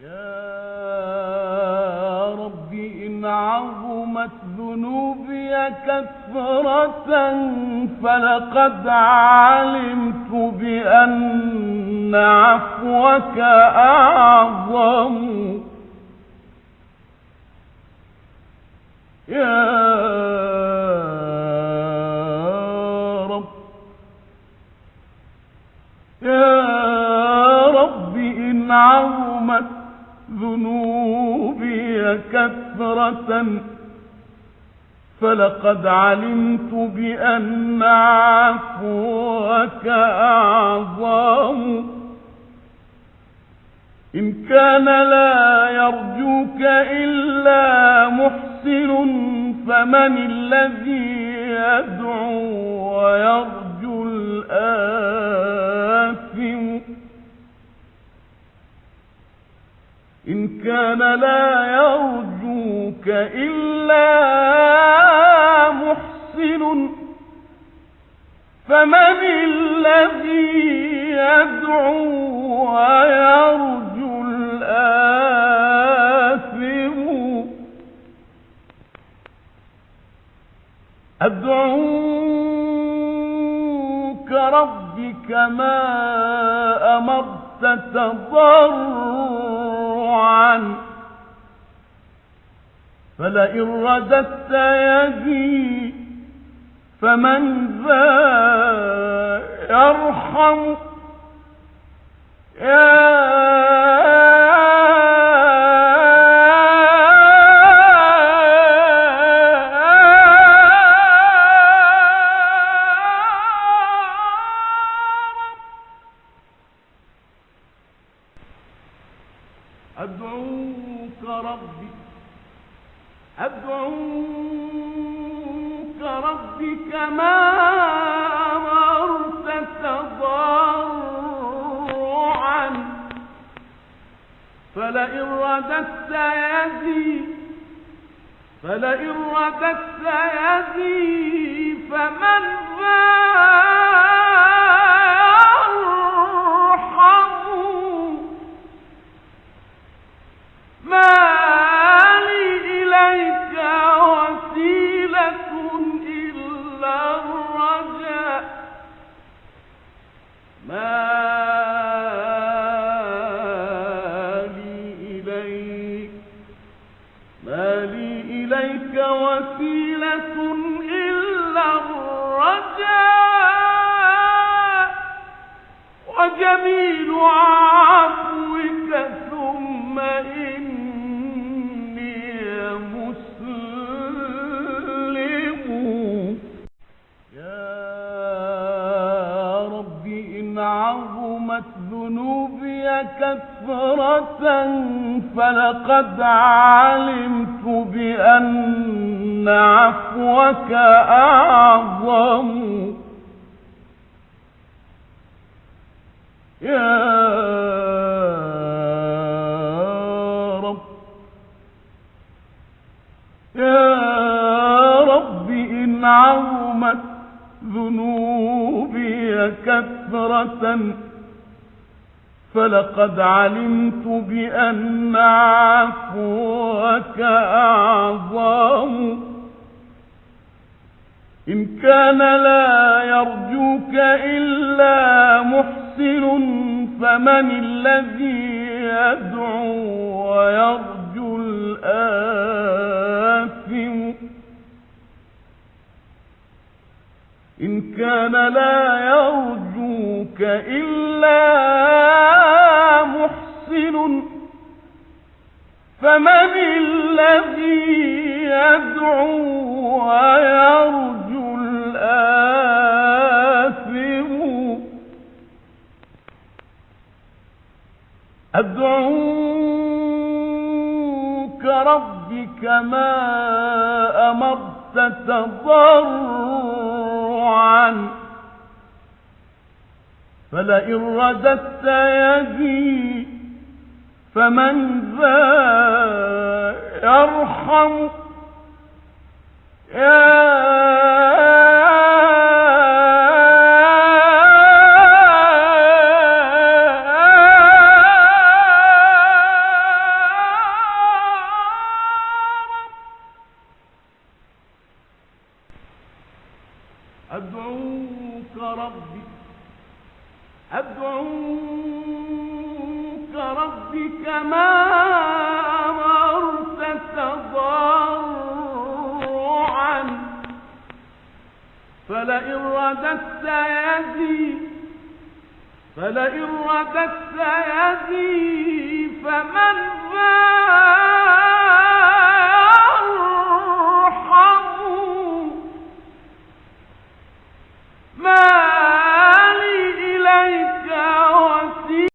يا رب إن عظمت ذنوبي كثرة فلقد علمت بأن عفوك أعظم. يا رب إن عظمت ذنوبي كثرة فلقد علمت بأن عفوك أعظم. إن كان لا يرجوك إلا محسن فمن الذي يدعو ويرجو الآثم. إن كان لا يرجوك إلا محسن فمن الذي يدعو ويرجو الآثم. أدعوك ربي كما أمرت تضرعا فلئن رددت يدي فمن ذا يرحم. أدعوك ربي كما أمرت تضرعا فلئن رددت يدي فمن ذا يرحم. ما لي إليك وسيلة إلا الرجاء. ما لي إليك وسيلة إلا الرجاء وجميل عفوك ثم إني مسلم. يا رب إن عظمت ذنوبي كثرة فلقد علمت بأن عفوك أعظم. يا رب إن عظمت ذنوبي كثرة فلقد علمت بأن عفوك أعظم. إن كان لا يرجوك إلا محسن فمن الذي يدعو ويرجو الآثم. إن كان لا يرجوك إلا محسن فمن الذي يدعو ويرجو الآثم. أدعوك ربي كما أمرت تضرعا فلئن رددت يدي فمن ذا يرحم. أدعوك ربي كما أمرت تضرعا فلئن رددت يدي فمن ذا